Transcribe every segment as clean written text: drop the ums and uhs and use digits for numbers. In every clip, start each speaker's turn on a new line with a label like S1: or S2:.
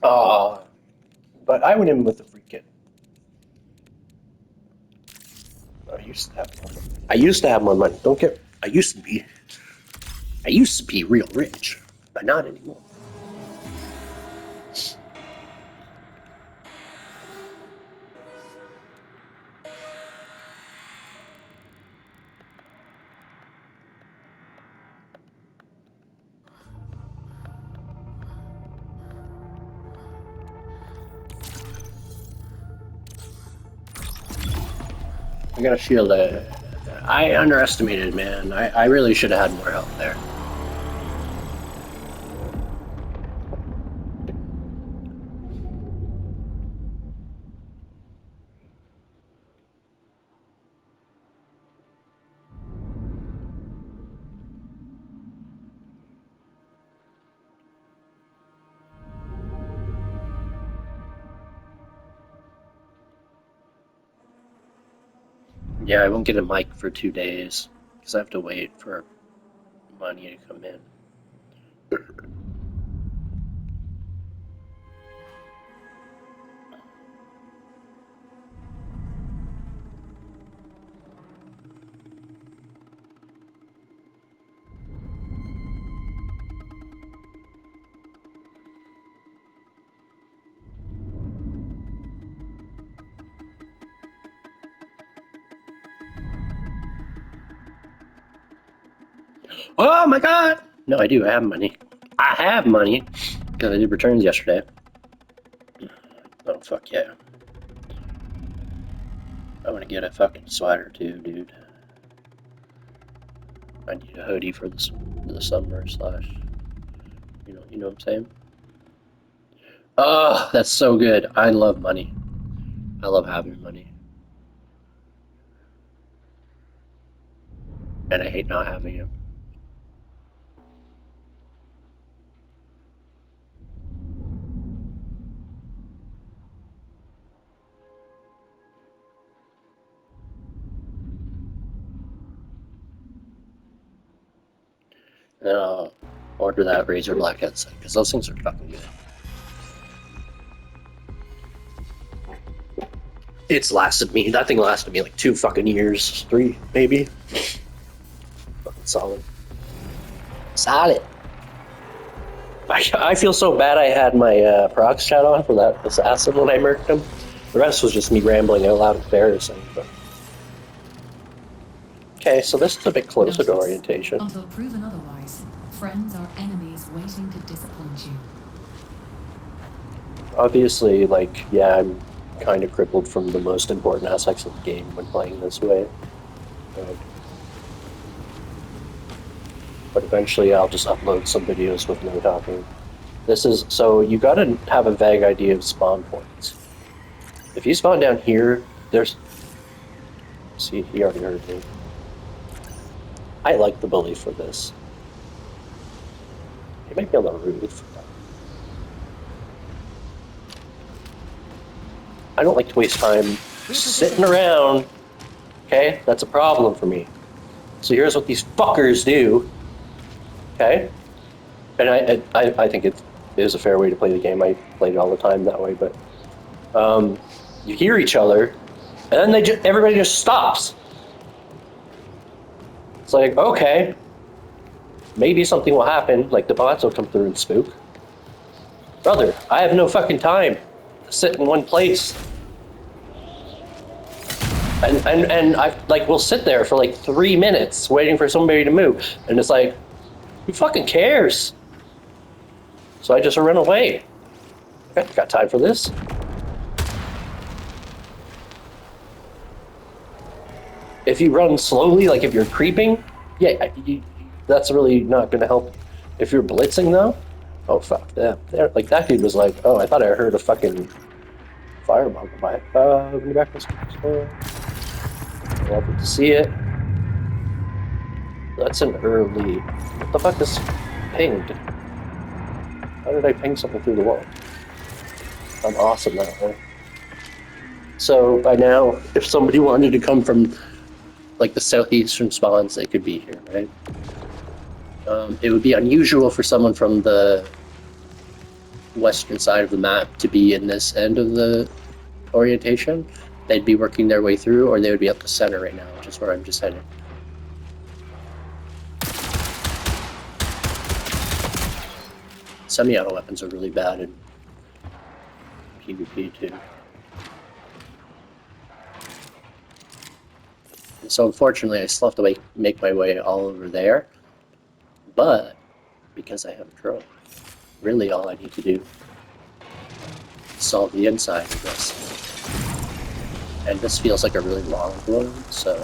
S1: Oh, but I went in with the free kit. I used to have more money. I used to have more money. Don't get. I used to be. I used to be real rich, but not anymore. I got a shield. I underestimated, man. I really should have had more help there. Yeah, I won't get a mic for 2 days because I have to wait for money to come in. Oh my god! No, I do. I have money. I have money because I did returns yesterday. Oh fuck yeah! I want to get a fucking sweater too, dude. I need a hoodie for the summer slash. You know what I'm saying? Oh, that's so good. I love money. I love having money, and I hate not having it. And I'll order that Razor Black headset because those things are fucking good. It's lasted me. That thing lasted me like 2 fucking years, 3 maybe. Fucking solid. Solid. I feel so bad I had my prox chat on for that assassin when I murked him. The rest was just me rambling out loud, embarrassing. But... Okay, so this is a bit closer to orientation.
S2: Until proven otherwise, friends are enemies waiting to disappoint you.
S1: Obviously, like, yeah, I'm kind of crippled from the most important aspects of the game when playing this way. But eventually I'll just upload some videos with no talking. This is, so you gotta have a vague idea of spawn points. If you spawn down here, there's... See, he already heard me. I like the bully for this. He might be on the roof. I don't like to waste time sitting around. Okay? That's a problem for me. So here's what these fuckers do. Okay? And I think it is a fair way to play the game. I play it all the time that way, but you hear each other, and then everybody just stops. It's like, okay, maybe something will happen, like the bots will come through and spook. Brother, I have no fucking time to sit in one place. And I like we'll sit there for like 3 minutes waiting for somebody to move, and it's like, who fucking cares? So I just run away. Okay, got time for this. If you run slowly, like if you're creeping, yeah, that's really not going to help. If you're blitzing though, oh fuck that! Like that dude was like, oh, I thought I heard a fucking fireball go by. Let me back this. Welcome to see it. That's an early. What the fuck is pinged? How did I ping something through the wall? I'm awesome that way. So by now, if somebody wanted to come from like the southeastern spawns, they could be here, right? It would be unusual for someone from the western side of the map to be in this end of the orientation. They'd be working their way through, or they would be up the center right now, which is where I'm just heading. Semi-auto weapons are really bad in PvP too. And so unfortunately, I still have to make my way all over there. But because I have a drone, really all I need to do is solve the inside of this. And this feels like a really long one, so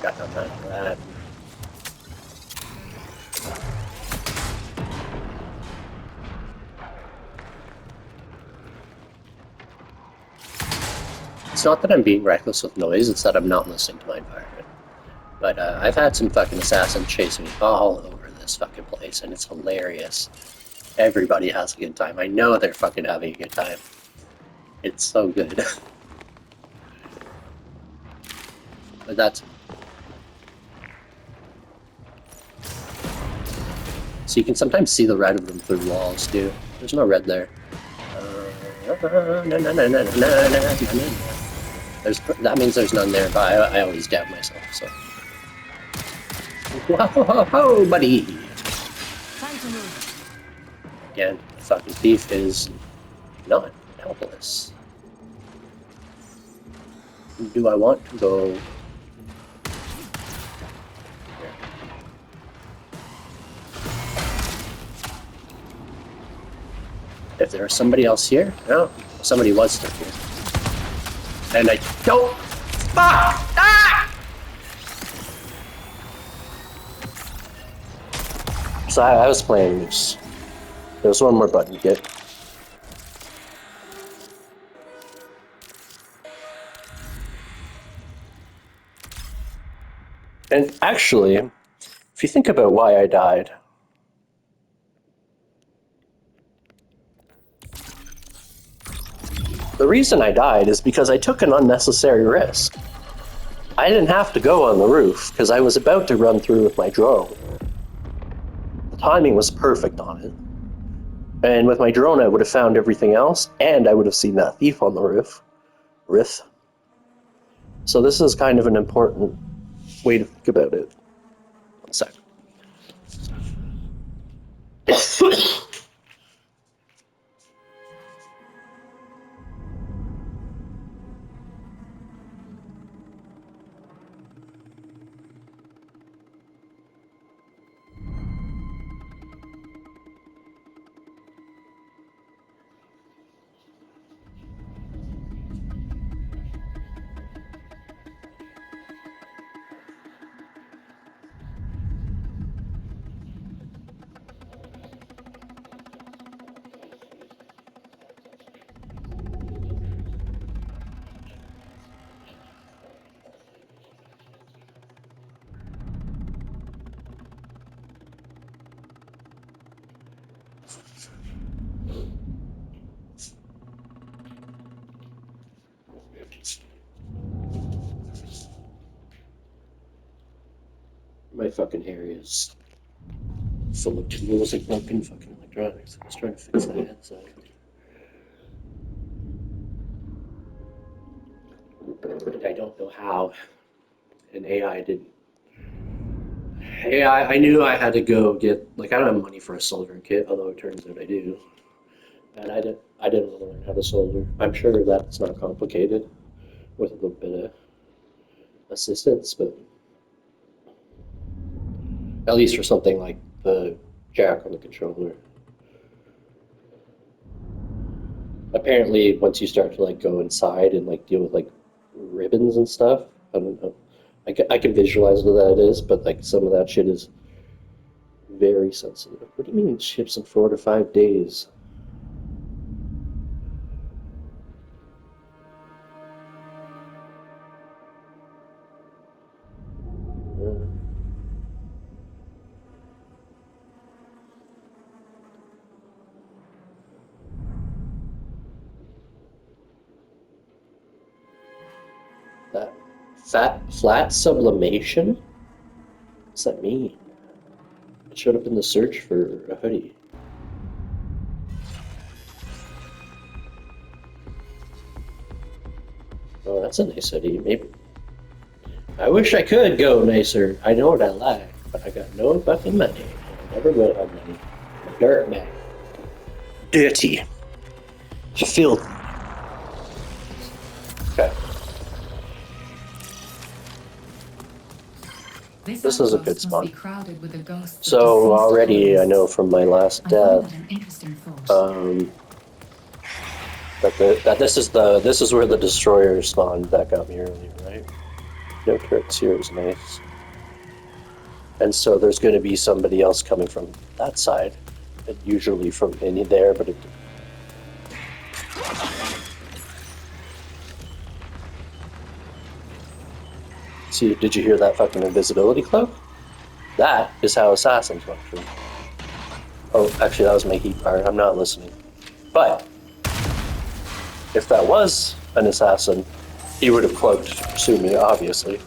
S1: got no time for that. It's not that I'm being reckless with noise, it's that I'm not listening to my environment. But I've had some fucking assassins chasing me all over this fucking place, and it's hilarious. Everybody has a good time. I know they're fucking having a good time. It's so good. But that's... So you can sometimes see the red of them through walls, too. There's no red there. That means there's none there, but I always doubt myself, so... Whoa, buddy!
S3: Time to move.
S1: Again, the fucking thief is not helpless. Do I want to go? If there was somebody else here, no, somebody was stuck here, and I don't. Fuck! Ah! So I was playing loose. There's one more button to get. And actually, if you think about why I died, the reason I died is because I took an unnecessary risk. I didn't have to go on the roof because I was about to run through with my drone. The timing was perfect on it. And with my drone, I would have found everything else, and I would have seen that thief on the roof. So this is kind of an important way to think about it. 1 sec. My fucking hair is full of tools and broken fucking electronics. I was trying to fix that headset. And I don't know how an AI didn't. I knew I had to go get, like, I don't have money for a soldering kit, although it turns out I do. And I didn't want to learn how to solder. I'm sure that's not complicated with a little bit of assistance, but at least for something like the jack on the controller. Apparently, once you start to like go inside and like deal with like ribbons and stuff, I don't know. I can visualize what that is, but like some of that shit is very sensitive. What do you mean it ships in 4 to 5 days? Uh, That flat sublimation? What's that mean? It showed up in the search for a hoodie. Oh, that's a nice hoodie. Maybe. I wish I could go nicer. I know what I like, but I got no fucking money. I never will have money. Dirt bag. Dirty. Filthy. Okay. This is a good spawn. So already I know from my last death that this is where the destroyer spawned that got me earlier, right? No turrets here is nice. And so there's going to be somebody else coming from that side, and usually from in there, but it. See, did you hear that fucking invisibility cloak? That is how assassins function. Oh, actually, that was my heat part. I'm not listening. But if that was an assassin, he would have cloaked to pursue me, obviously.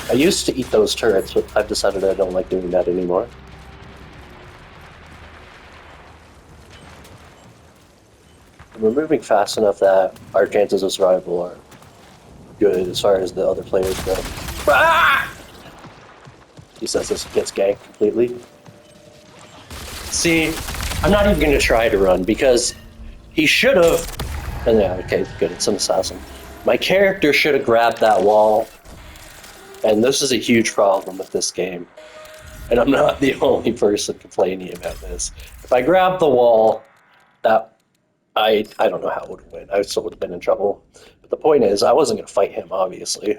S1: I used to eat those turrets, but I've decided I don't like doing that anymore. We're moving fast enough that our chances of survival are good as far as the other players go. Ah! He says this gets ganked completely. See, I'm not even going to try to run because he should have. And yeah, okay, good, it's an assassin. My character should have grabbed that wall. And this is a huge problem with this game. And I'm not the only person complaining about this. If I grabbed the wall, that I don't know how it would have went. I still would have been in trouble. But the point is, I wasn't going to fight him, obviously.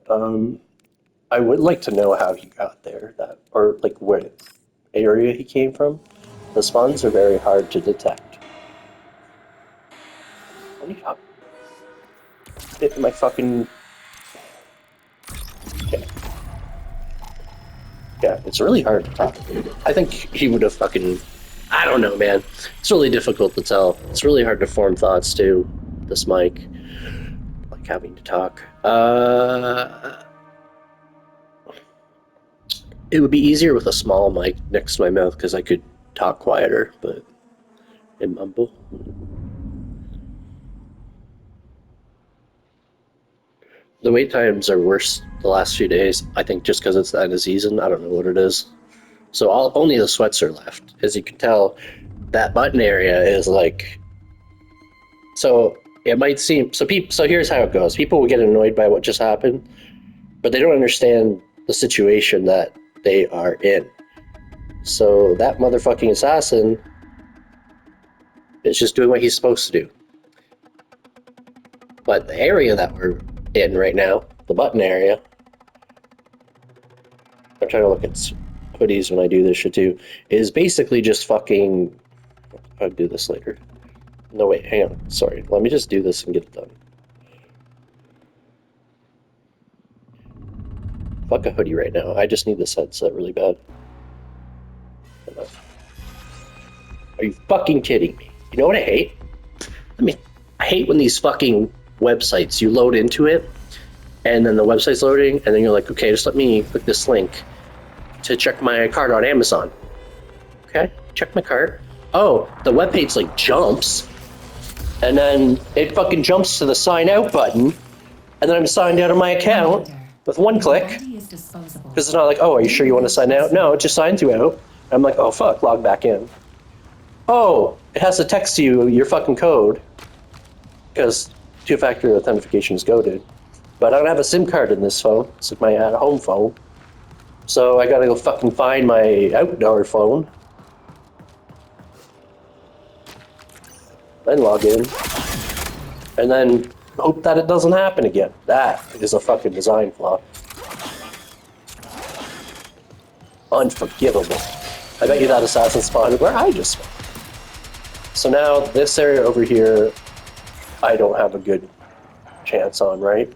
S1: I would like to know how he got there, or like what area he came from. The spawns are very hard to detect. What are you talking? Hit my fucking. Okay. Yeah, it's really hard to talk. I think he would have fucking. I don't know, man. It's really difficult to tell. It's really hard to form thoughts too. This mic, like having to talk. It would be easier with a small mic next to my mouth because I could talk quieter, but and mumble. The wait times are worse the last few days. I think just because it's the end of season. I don't know what it is. So only the sweats are left. As you can tell, that button area is like. So it might seem so. So here's how it goes. People will get annoyed by what just happened, but they don't understand the situation that they are in. So that motherfucking assassin is just doing what he's supposed to do. But the area that we're in right now, the button area, I'm trying to look at hoodies when I do this shit too, is basically just fucking. I'll do this later. No, wait, hang on. Sorry. Let me just do this and get it done. Fuck a hoodie right now. I just need this headset really bad. Are you fucking kidding me? You know what I hate? I hate when these fucking websites, you load into it, and then the website's loading, and then you're like, okay, just let me click this link to check my cart on Amazon. Okay, check my cart. Oh, the webpage like jumps, and then it fucking jumps to the sign out button, and then I'm signed out of my account with one click. Because it's not like, oh, are you sure you want to sign out? No, it just signs you out. I'm like, oh fuck, log back in. Oh, it has to text you your fucking code. Because two-factor authentication is goated. But I don't have a SIM card in this phone. It's like my at-home phone. So I gotta go fucking find my outdoor phone. Then log in. And then hope that it doesn't happen again. That is a fucking design flaw. Unforgivable. I bet you that assassin spawned where I just spawned. So now this area over here, I don't have a good chance on, right?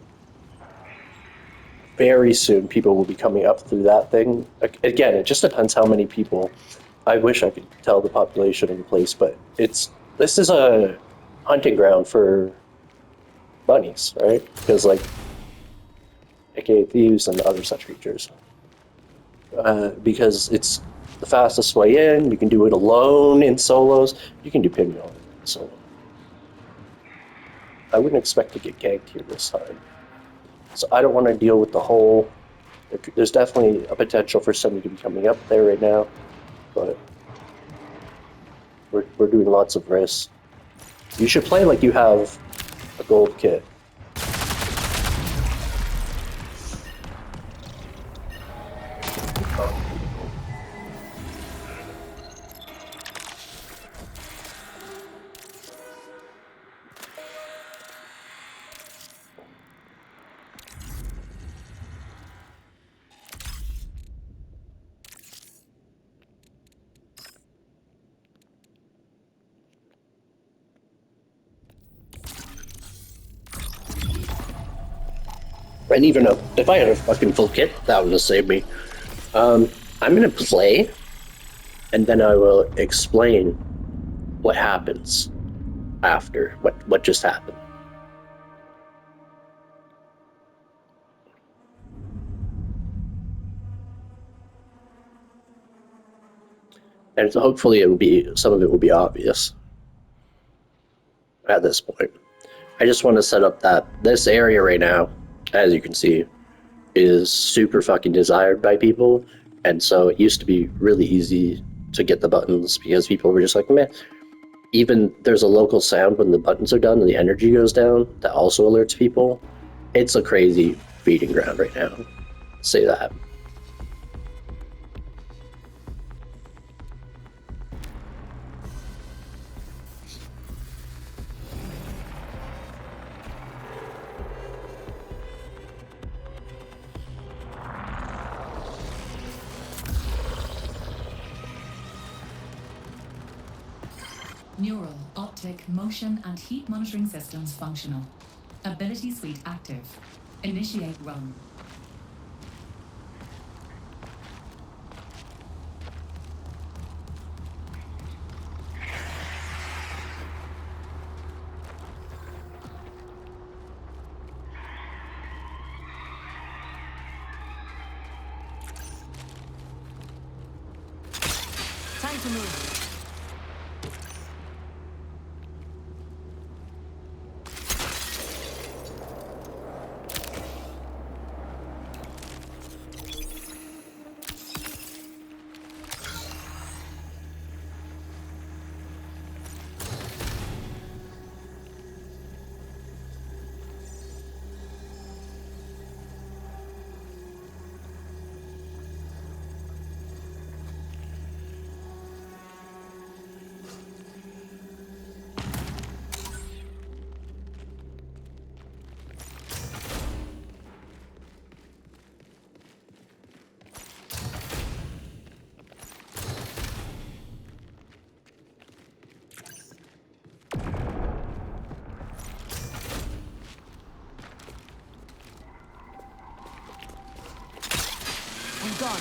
S1: Very soon people will be coming up through that thing. Again, it just depends how many people. I wish I could tell the population of the place, but this is a hunting ground for bunnies, right? Because like, aka thieves and other such creatures. Because it's the fastest way in. You can do it alone in solos. You can do pinball in solo. I wouldn't expect to get ganked here this time. So I don't want to deal with the whole. There's definitely a potential for somebody to be coming up there right now, but we're doing lots of risks. You should play like you have a gold kit. And even if I had a fucking full kit, that would have saved me. I'm gonna play, and then I will explain what happens after what just happened. And so hopefully it will be some of it will be obvious at this point. I just want to set up that this area right now, as you can see, is super fucking desired by people. And so it used to be really easy to get the buttons because people were just like, meh. Even there's a local sound when the buttons are done and the energy goes down that also alerts people. It's a crazy feeding ground right now. Say that.
S2: Neural, optic, motion, and heat monitoring systems functional. Ability suite active. Initiate run.
S3: Time to move. I'm gone.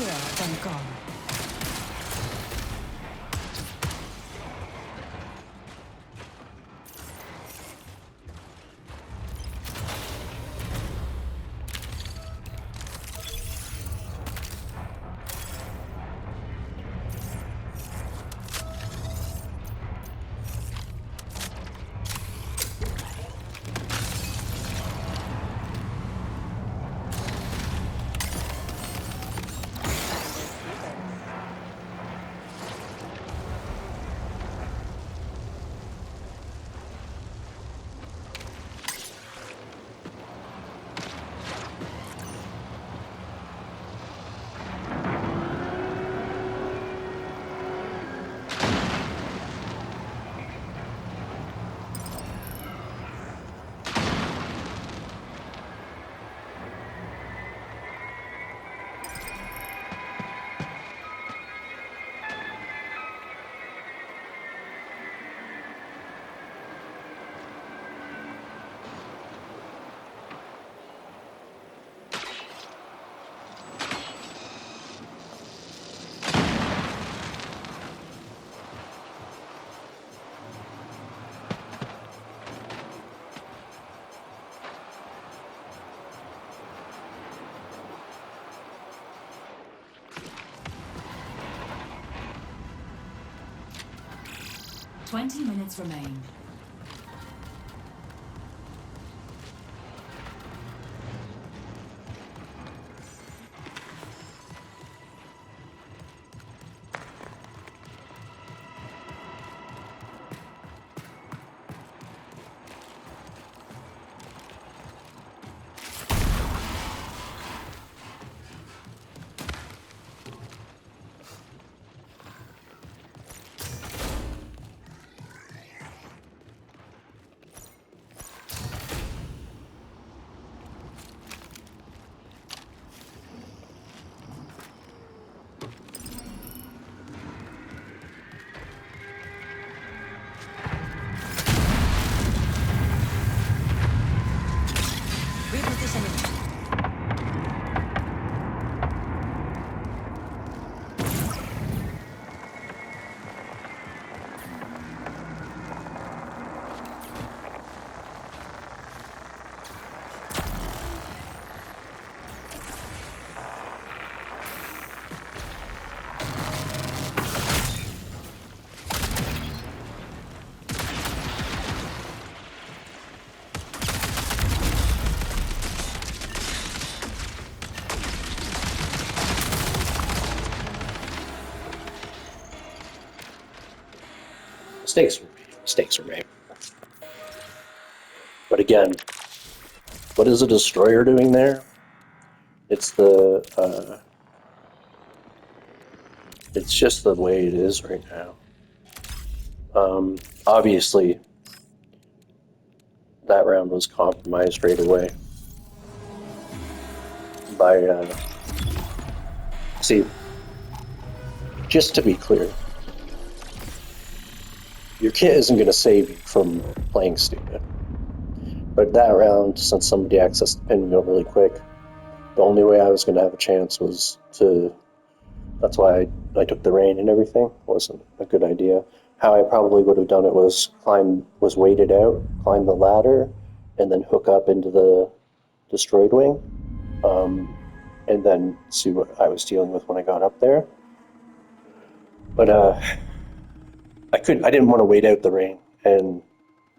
S3: here than gone.
S2: Twenty minutes remain.
S3: Repositioning.
S1: Mistakes were made. But again, what is a destroyer doing there? It's it's just the way it is right now. Obviously, that round was compromised right away by. See, just to be clear, your kit isn't going to save you from playing stupid. But that round, since somebody accessed the pin wheel really quick, the only way I was going to have a chance was to. That's why I took the rain and everything. It wasn't a good idea. How I probably would have done it was waited out, climb the ladder, and then hook up into the destroyed wing, and then see what I was dealing with when I got up there. But I didn't want to wait out the rain, and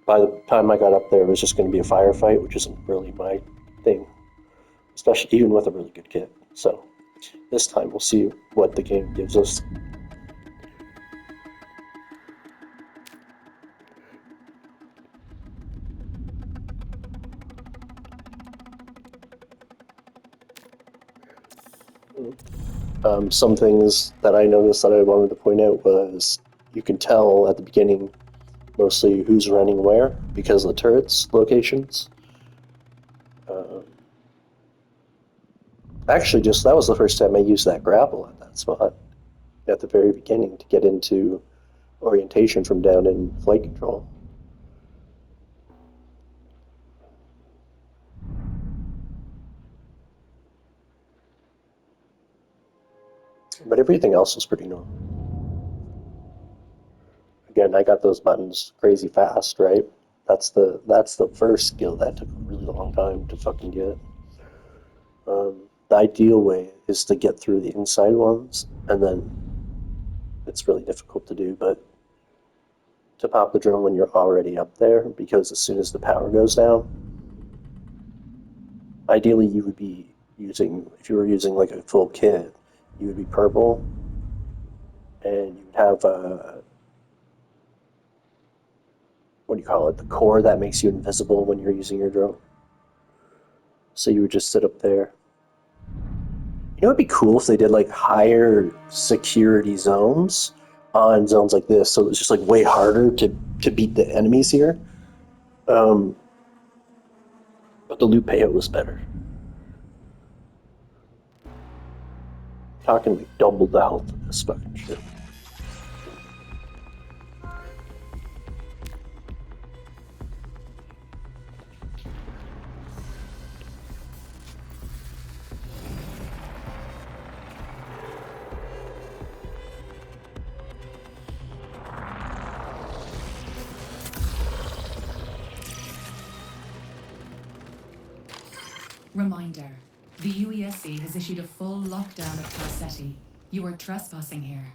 S1: by the time I got up there, it was just going to be a firefight, which isn't really my thing, especially even with a really good kit. So this time we'll see what the game gives us. Some things that I noticed that I wanted to point out was you can tell at the beginning mostly who's running where because of the turrets locations. Actually, just that was the first time I used that grapple at that spot at the very beginning to get into orientation from down in flight control. But everything else was pretty normal. Again, I got those buttons crazy fast, right? That's the first skill that took a really long time to fucking get. The ideal way is to get through the inside ones, and then it's really difficult to do, but to pop the drone when you're already up there, because as soon as the power goes down, ideally you would be using, if you were using like a full kit, you would be purple, and you would have what do you call it, the core that makes you invisible when you're using your drone. So you would just sit up there. You know, it'd be cool if they did like higher security zones on zones like this, so it was just like way harder to beat the enemies here. Um, but the loot payout was better. Talking like double the health of this fucking shit.
S2: Reminder. The UESC has issued a full lockdown of Calcetti. You are trespassing here.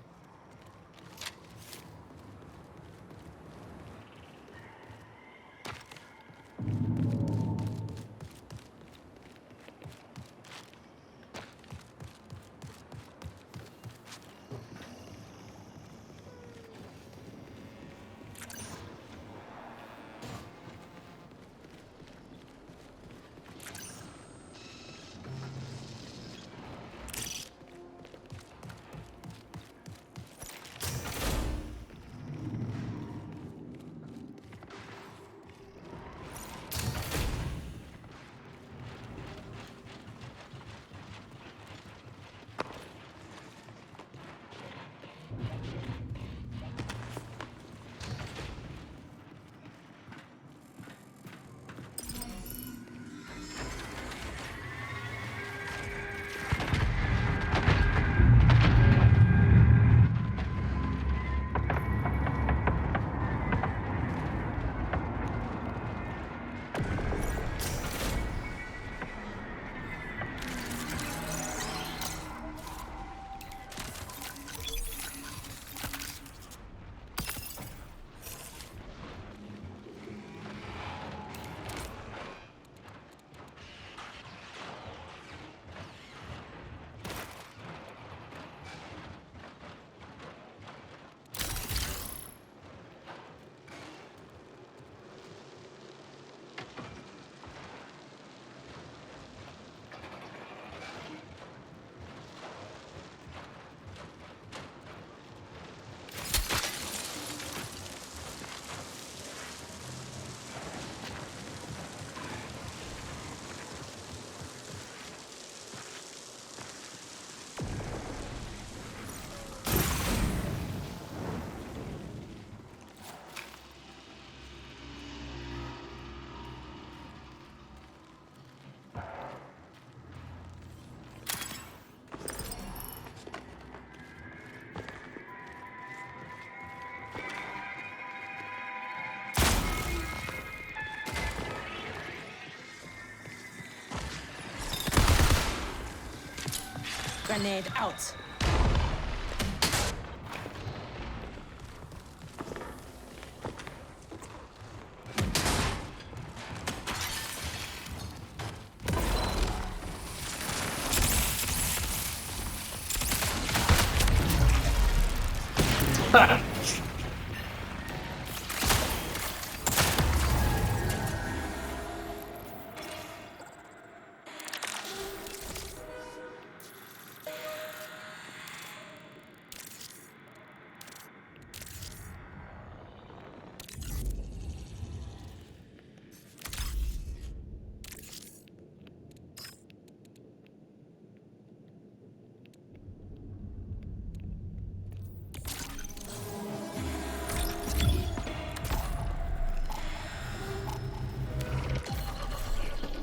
S3: Grenade out.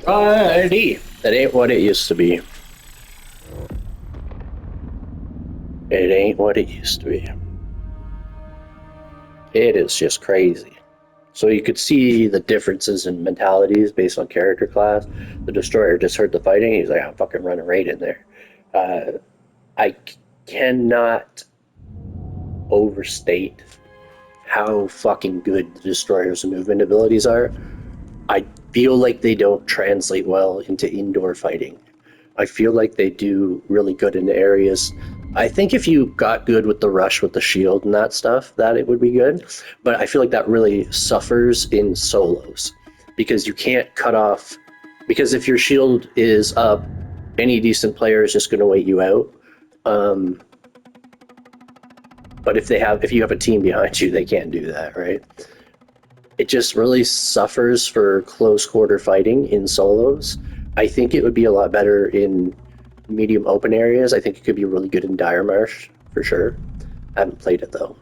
S1: Righty. That ain't what it used to be. It ain't what it used to be. It is just crazy. So you could see the differences in mentalities based on character class. The destroyer just heard the fighting. He's like, I'm fucking running right in there. I cannot overstate how fucking good the destroyer's movement abilities are. I feel like they don't translate well into indoor fighting. I feel like they do really good in areas. I think if you got good with the rush with the shield and that stuff, that it would be good. But I feel like that really suffers in solos because you can't cut off. Because if your shield is up, any decent player is just going to wait you out. But if you have a team behind you, they can't do that, right? It just really suffers for close quarter fighting in solos. I think it would be a lot better in medium open areas. I think it could be really good in Dire Marsh for sure. I haven't played it though.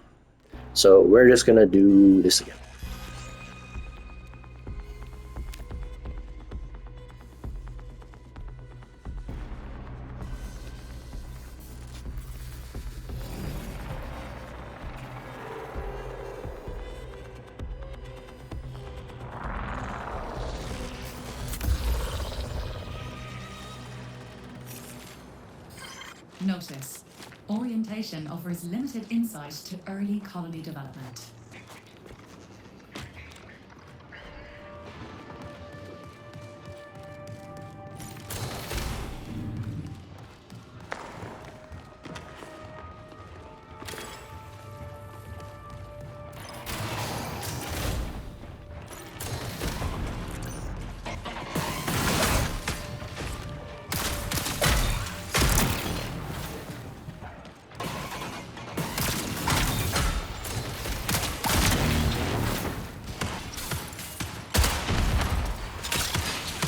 S1: So we're just gonna do this again.
S2: Notice. Orientation offers limited insight to early colony development.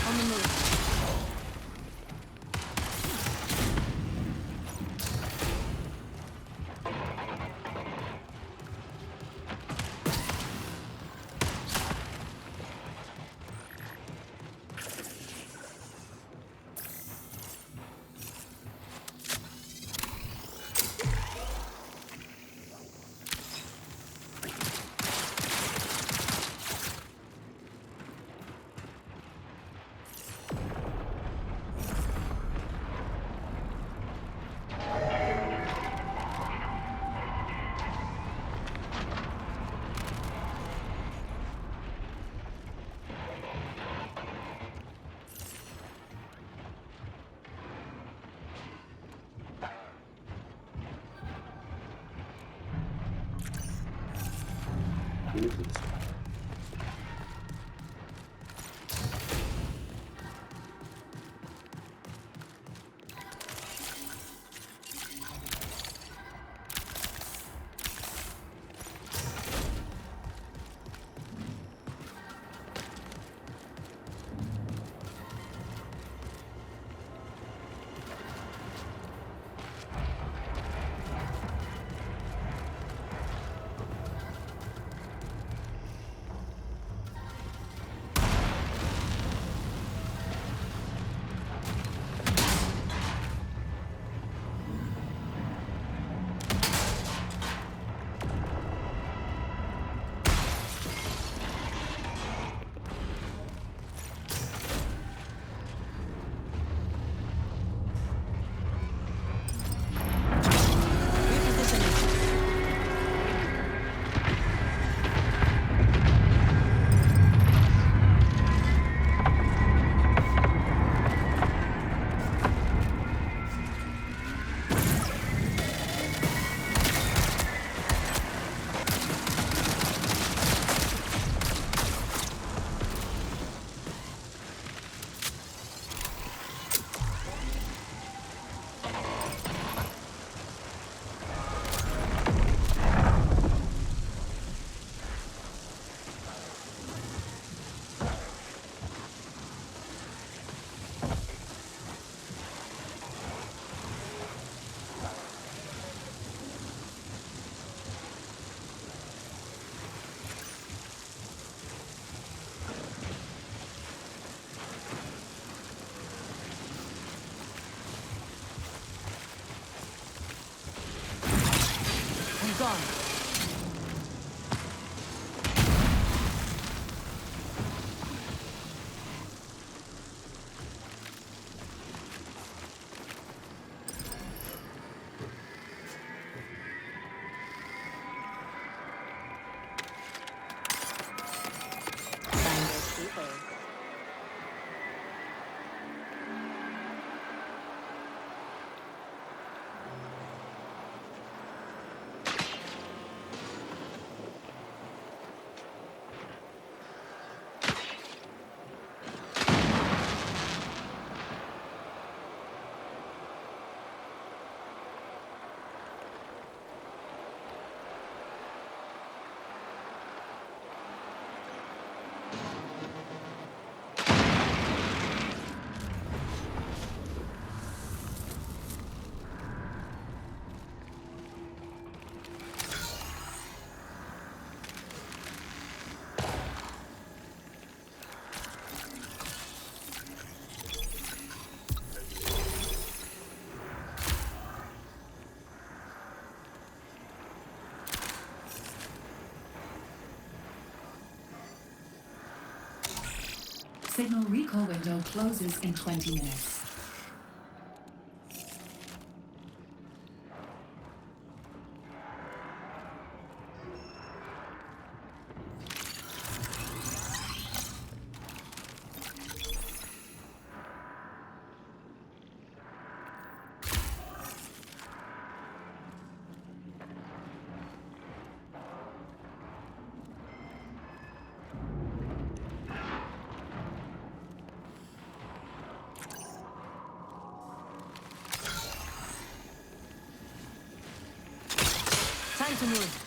S3: On the move. gone.
S4: Finders keepers.
S2: Signal recall window closes in 20 minutes.
S3: Time to move.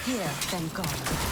S3: Here, thank God.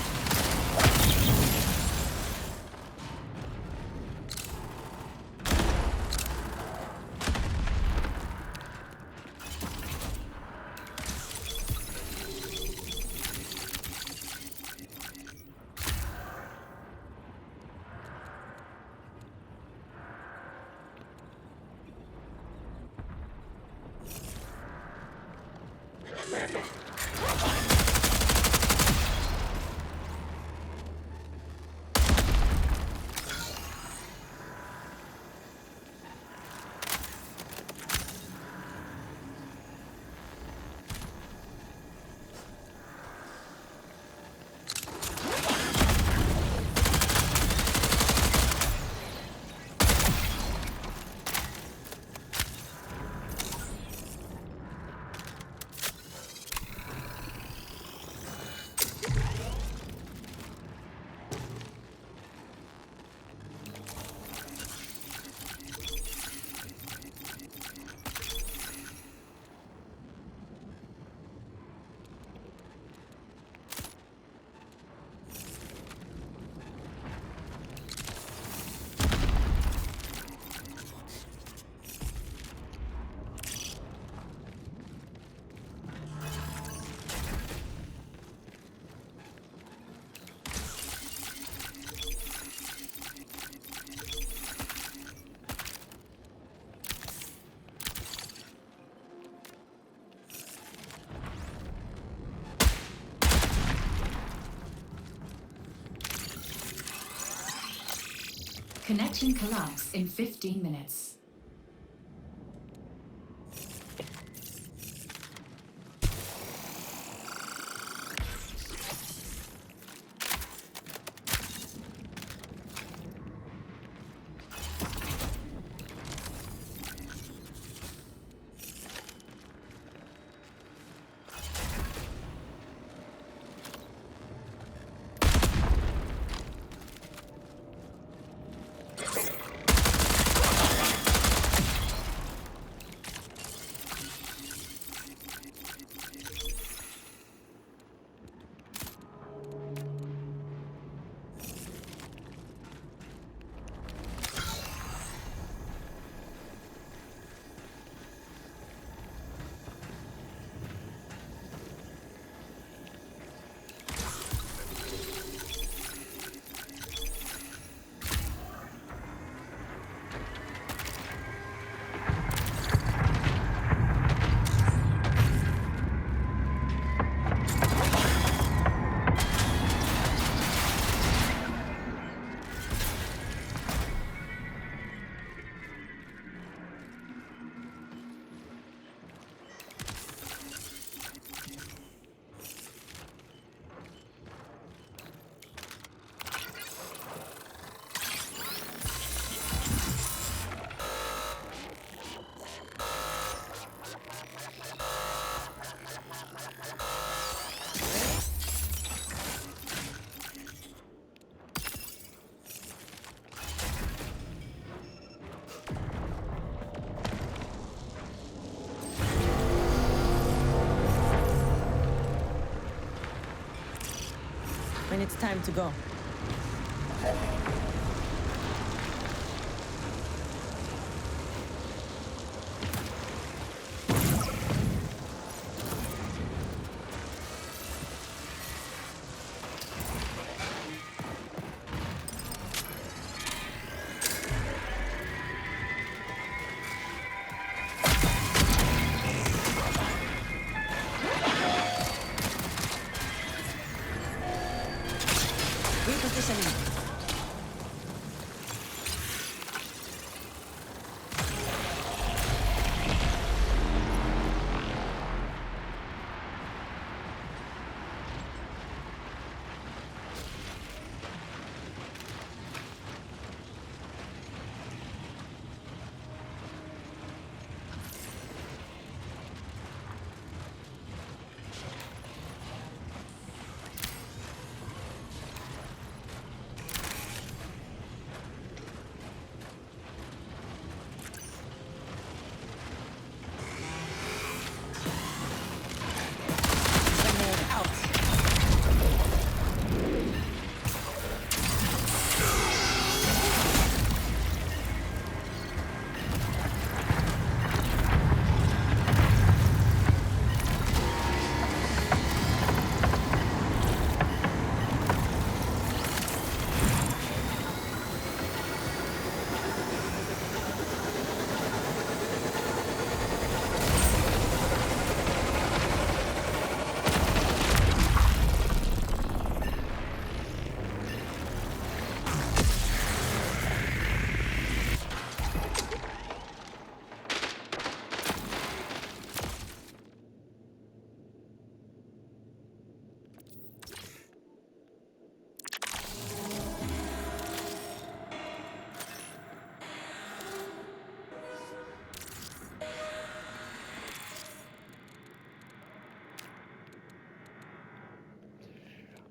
S2: Connection collapse in 15 minutes.
S3: When it's time to go. Repositioning.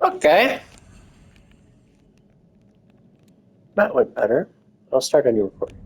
S1: Okay. That went better. I'll start a new recording.